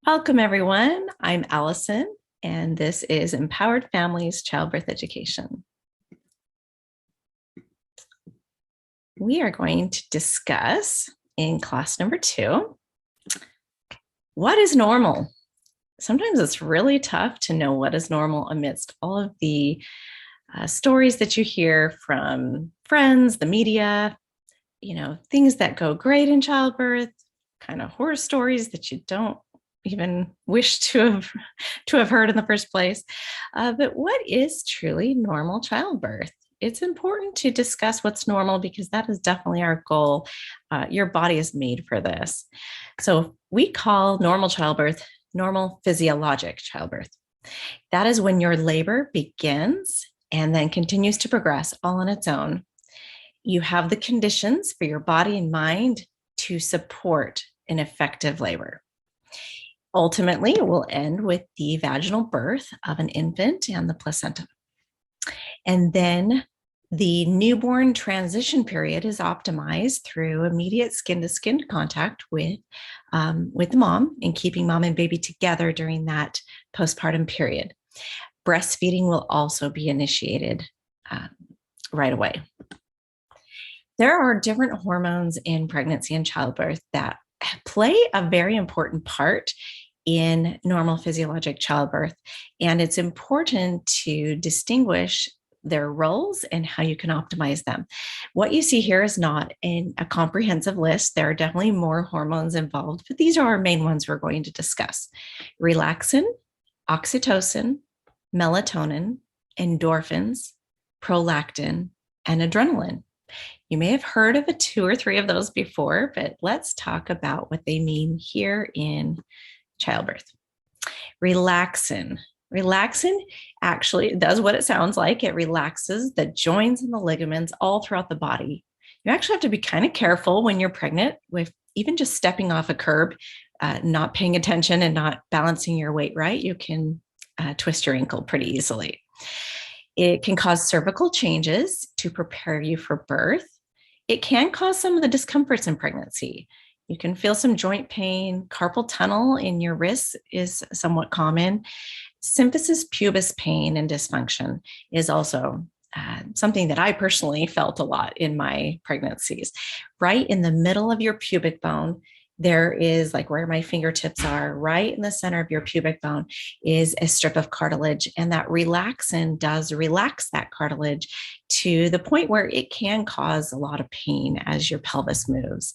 Welcome, everyone. I'm Allison, and this is Empowered Families Childbirth Education. We are going to discuss in class number 2, what is normal? Sometimes it's really tough to know what is normal amidst all of the stories that you hear from friends, the media, things that go great in childbirth, kind of horror stories that you don't even wish to have heard in the first place. But what is truly normal childbirth? It's important to discuss what's normal because that is definitely our goal. Your body is made for this. So we call normal childbirth normal physiologic childbirth. That is when your labor begins and then continues to progress all on its own. You have the conditions for your body and mind to support an effective labor. Ultimately, it will end with the vaginal birth of an infant and the placenta. And then the newborn transition period is optimized through immediate skin-to-skin contact with the mom and keeping mom and baby together during that postpartum period. Breastfeeding will also be initiated right away. There are different hormones in pregnancy and childbirth that play a very important part in normal physiologic childbirth, and it's important to distinguish their roles and how you can optimize them. What you see here is not a comprehensive list. There are definitely more hormones involved, but these are our main ones we're going to discuss: relaxin, oxytocin, melatonin, endorphins, prolactin, and adrenaline. You may have heard of 2 or 3 of those before, but let's talk about what they mean here in childbirth. Relaxin. Relaxin actually does what it sounds like. It relaxes the joints and the ligaments all throughout the body. You actually have to be kind of careful when you're pregnant with even just stepping off a curb, not paying attention and not balancing your weight right. You can twist your ankle pretty easily. It can cause cervical changes to prepare you for birth. It can cause some of the discomforts in pregnancy. You can feel some joint pain. Carpal tunnel in your wrists is somewhat common. Symphysis pubis pain and dysfunction is also something that I personally felt a lot in my pregnancies. Right in the middle of your pubic bone, there is, like where my fingertips are, right in the center of your pubic bone is a strip of cartilage, and that relaxin does relax that cartilage to the point where it can cause a lot of pain as your pelvis moves.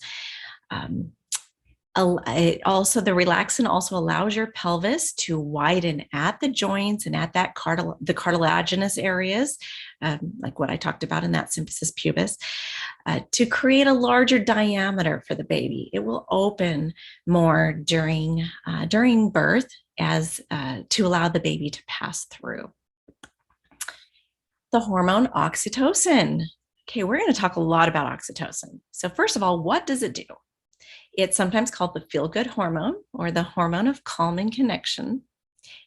The relaxin also allows your pelvis to widen at the joints and at that the cartilaginous areas, like what I talked about in that symphysis pubis, to create a larger diameter for the baby. It will open more during birth as to allow the baby to pass through. The hormone oxytocin. Okay, we're going to talk a lot about oxytocin. So first of all, what does it do? It's sometimes called the feel-good hormone or the hormone of calm and connection.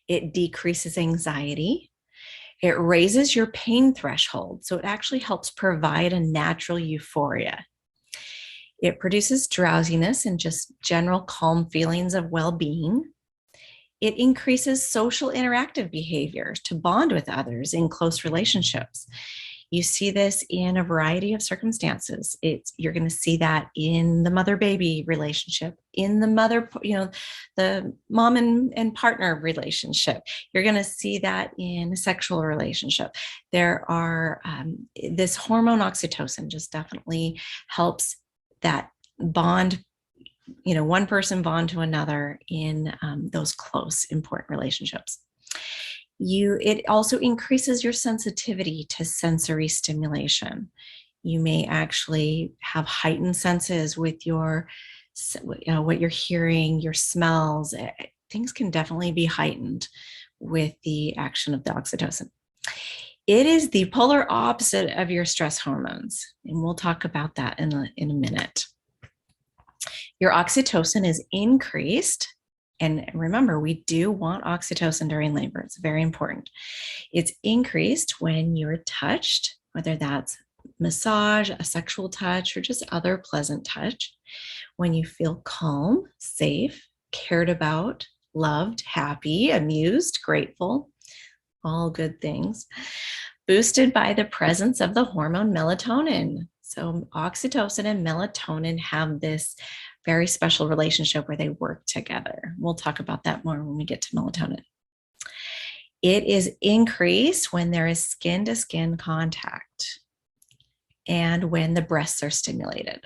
It decreases anxiety. It raises your pain threshold, so it actually helps provide a natural euphoria. It produces drowsiness and just general calm feelings of well-being. It increases social interactive behavior to bond with others in close relationships. You see this in a variety of circumstances. You're going to see that in the mother-baby relationship, in the mom and partner relationship. You're going to see that in a sexual relationship. There are this hormone oxytocin just definitely helps that bond, one person bond to another in those close, important relationships. It also increases your sensitivity to sensory stimulation. You may actually have heightened senses with what you're hearing, your smells. Things can definitely be heightened with the action of the oxytocin. It is the polar opposite of your stress hormones, and we'll talk about that in a minute. Your oxytocin is increased. And remember, we do want oxytocin during labor. It's very important. It's increased when you're touched, whether that's massage, a sexual touch, or just other pleasant touch. When you feel calm, safe, cared about, loved, happy, amused, grateful, all good things, boosted by the presence of the hormone melatonin. So oxytocin and melatonin have this very special relationship where they work together. We'll talk about that more when we get to melatonin. It is increased when there is skin to skin contact and when the breasts are stimulated.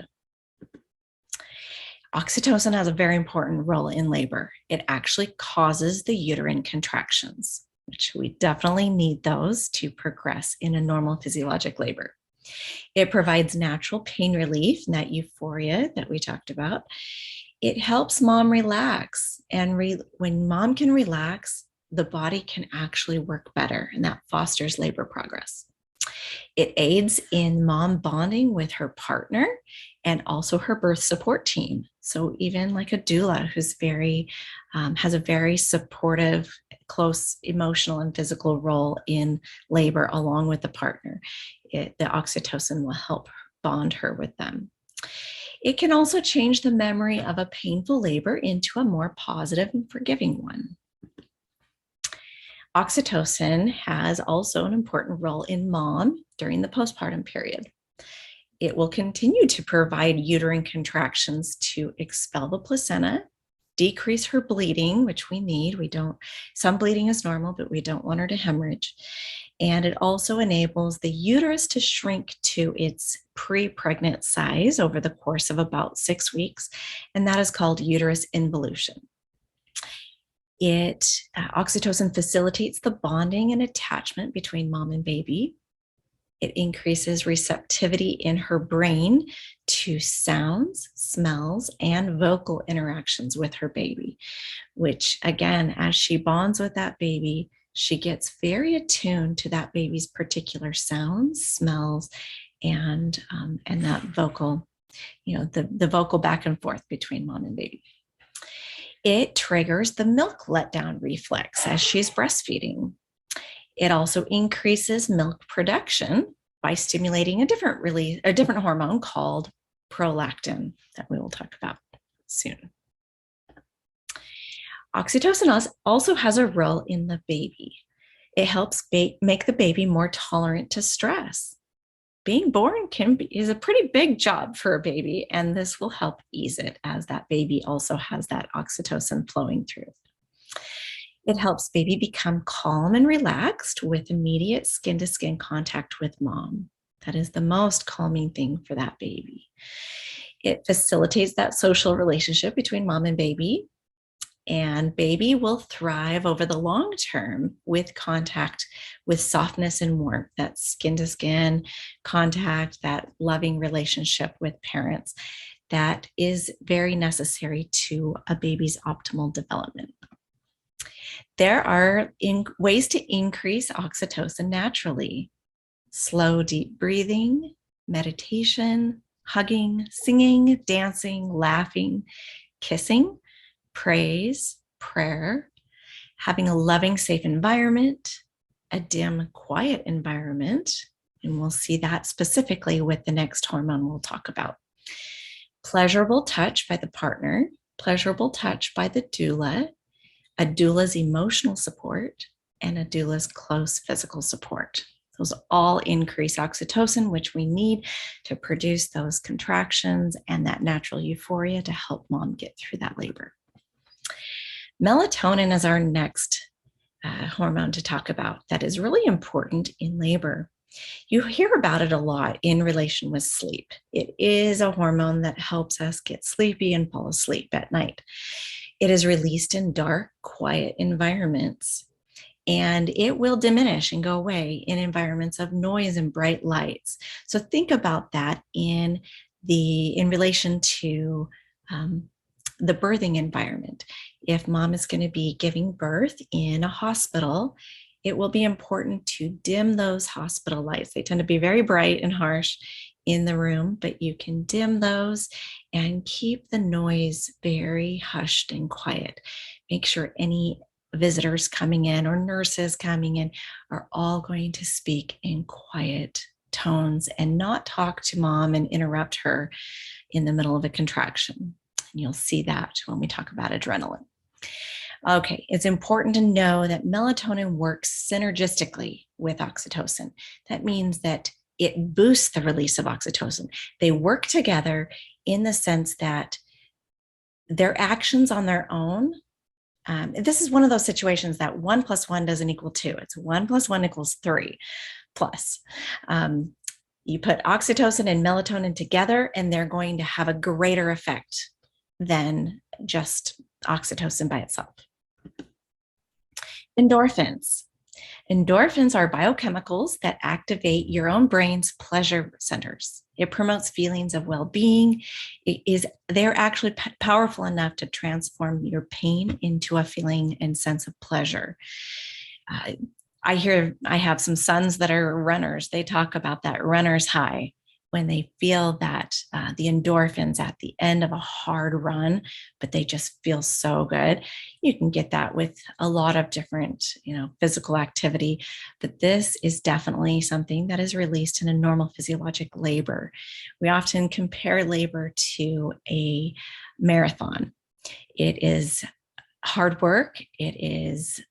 Oxytocin has a very important role in labor. It actually causes the uterine contractions, which we definitely need those to progress in a normal physiologic labor. It provides natural pain relief, and that euphoria that we talked about. It helps mom relax. And when mom can relax, the body can actually work better, and that fosters labor progress. It aids in mom bonding with her partner and also her birth support team. So even like a doula who's has a very supportive, close emotional and physical role in labor along with the partner, the oxytocin will help bond her with them. It can also change the memory of a painful labor into a more positive and forgiving one. Oxytocin has also an important role in mom during the postpartum period. It will continue to provide uterine contractions to expel the placenta, decrease her bleeding, which we need. Some bleeding is normal, but we don't want her to hemorrhage. And it also enables the uterus to shrink to its pre-pregnant size over the course of about 6 weeks. And that is called uterus involution. Oxytocin facilitates the bonding and attachment between mom and baby. It increases receptivity in her brain to sounds, smells, and vocal interactions with her baby, which again, as she bonds with that baby, she gets very attuned to that baby's particular sounds, smells, and that vocal, the vocal back and forth between mom and baby. It triggers the milk letdown reflex as she's breastfeeding. It also increases milk production by stimulating a different hormone called prolactin that we will talk about soon. Oxytocin also has a role in the baby. It helps make the baby more tolerant to stress. Being born is a pretty big job for a baby, and this will help ease it as that baby also has that oxytocin flowing through. It helps baby become calm and relaxed with immediate skin-to-skin contact with mom. That is the most calming thing for that baby. It facilitates that social relationship between mom and baby, and baby will thrive over the long term with contact with softness and warmth, that skin-to-skin contact, that loving relationship with parents that is very necessary to a baby's optimal development. There are ways to increase oxytocin naturally. Slow, deep breathing, meditation, hugging, singing, dancing, laughing, kissing, praise, prayer, having a loving, safe environment, a dim, quiet environment, and we'll see that specifically with the next hormone we'll talk about. Pleasurable touch by the partner, pleasurable touch by the doula, a doula's emotional support, and a doula's close physical support. Those all increase oxytocin, which we need to produce those contractions and that natural euphoria to help mom get through that labor. Melatonin is our next hormone to talk about that is really important in labor. You hear about it a lot in relation with sleep. It is a hormone that helps us get sleepy and fall asleep at night. It is released in dark, quiet environments, and it will diminish and go away in environments of noise and bright lights. So think about that in relation to the birthing environment. If mom is going to be giving birth in a hospital, it will be important to dim those hospital lights. They tend to be very bright and harsh in the room, but you can dim those and keep the noise very hushed and quiet. Make sure any visitors coming in or nurses coming in are all going to speak in quiet tones and not talk to mom and interrupt her in the middle of a contraction. And you'll see that when we talk about adrenaline. Okay, it's important to know that melatonin works synergistically with oxytocin. That means that it boosts the release of oxytocin. They work together in the sense that their actions on their own. This is one of those situations that 1 + 1 doesn't equal 2. It's 1 + 1 = 3 plus. You put oxytocin and melatonin together, and they're going to have a greater effect than just oxytocin by itself. Endorphins. Endorphins are biochemicals that activate your own brain's pleasure centers. It promotes feelings of well-being. They're actually powerful enough to transform your pain into a feeling and sense of pleasure. I have some sons that are runners. They talk about that runner's high when they feel that the endorphins at the end of a hard run, but they just feel so good. You can get that with a lot of different, physical activity, but this is definitely something that is released in a normal physiologic labor. We often compare labor to a marathon. It is hard work. It is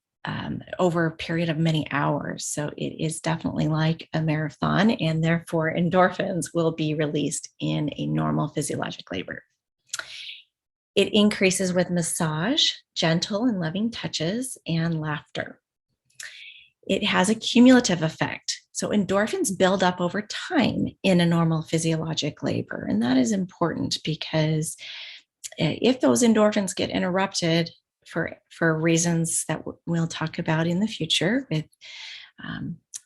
over a period of many hours. So it is definitely like a marathon, and therefore endorphins will be released in a normal physiologic labor. It increases with massage, gentle and loving touches, and laughter. It has a cumulative effect. So endorphins build up over time in a normal physiologic labor. And that is important because if those endorphins get interrupted for reasons that we'll talk about in the future with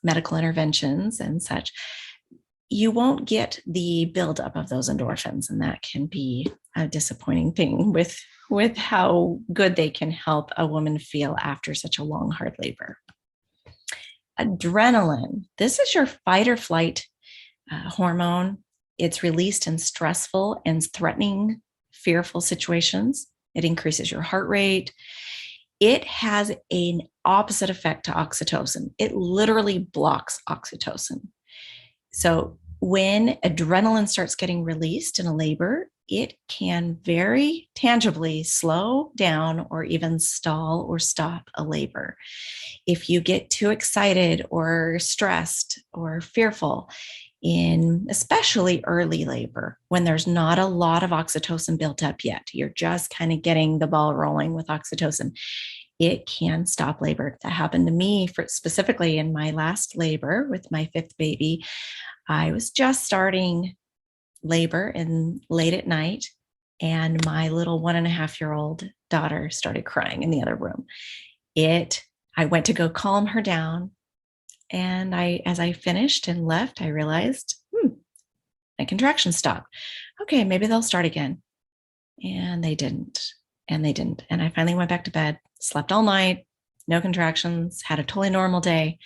medical interventions and such, you won't get the buildup of those endorphins. And that can be a disappointing thing with how good they can help a woman feel after such a long, hard labor. Adrenaline. This is your fight or flight hormone. It's released in stressful and threatening, fearful situations. It increases your heart rate. It has an opposite effect to oxytocin. It literally blocks oxytocin. So when adrenaline starts getting released in a labor, it can very tangibly slow down or even stall or stop a labor. If you get too excited or stressed or fearful, in especially early labor, when there's not a lot of oxytocin built up yet, you're just kind of getting the ball rolling with oxytocin, it can stop labor. That happened to me specifically in my last labor with my 5th baby. I was just starting labor and late at night, and my little 1.5-year-old daughter started crying in the other room. I went to go calm her down. And as I finished and left, I realized, my contractions stopped. Okay, maybe they'll start again. And they didn't. And they didn't. And I finally went back to bed, slept all night, no contractions, had a totally normal day.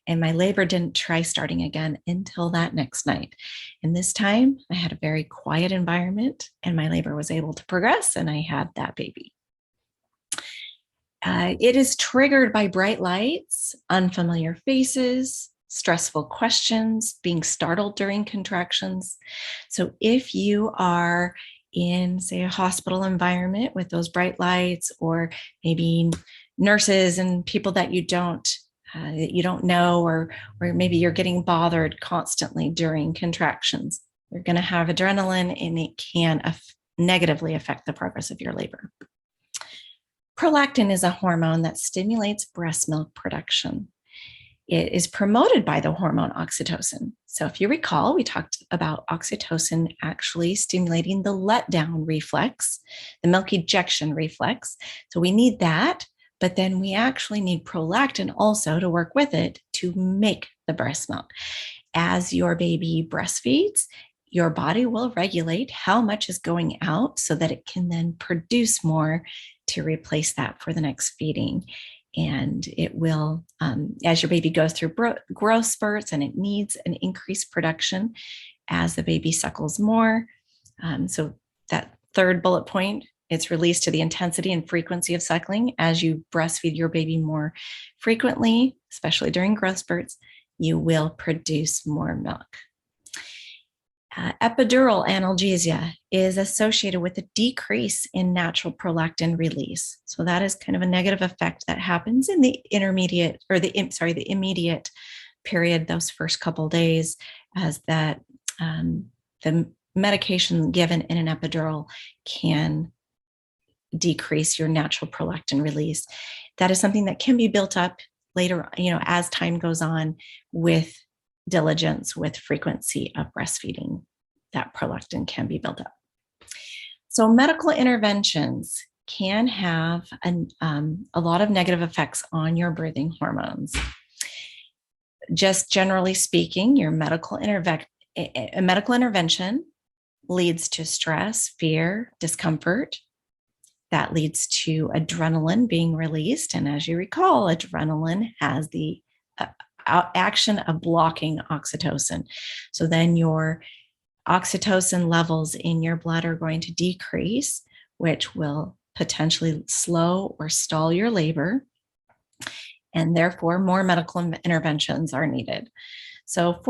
And my labor didn't try starting again until that next night. And this time I had a very quiet environment, and my labor was able to progress, and I had that baby. It is triggered by bright lights, unfamiliar faces, stressful questions, being startled during contractions. So if you are in, say, a hospital environment with those bright lights, or maybe nurses and people that you don't know, or maybe you're getting bothered constantly during contractions, you're going to have adrenaline, and it can negatively affect the progress of your labor. Prolactin is a hormone that stimulates breast milk production. It is promoted by the hormone oxytocin. So if you recall, we talked about oxytocin actually stimulating the letdown reflex, the milk ejection reflex. So we need that, but then we actually need prolactin also to work with it to make the breast milk. As your baby breastfeeds, your body will regulate how much is going out so that it can then produce more to replace that for the next feeding. And it will, as your baby goes through growth spurts, and it needs an increased production as the baby suckles more. So that third bullet point, it's released to the intensity and frequency of suckling. As you breastfeed your baby more frequently, especially during growth spurts, you will produce more milk. Epidural analgesia is associated with a decrease in natural prolactin release. So that is kind of a negative effect that happens in the intermediate or the immediate period, those first couple days, as that the medication given in an epidural can decrease your natural prolactin release. That is something that can be built up later, as time goes on with diligence, with frequency of breastfeeding, that prolactin can be built up. So medical interventions can have a lot of negative effects on your birthing hormones. Just generally speaking, your medical intervention leads to stress, fear, discomfort. That leads to adrenaline being released. And as you recall, adrenaline has the action of blocking oxytocin. So then your oxytocin levels in your blood are going to decrease, which will potentially slow or stall your labor. And therefore, more medical interventions are needed. So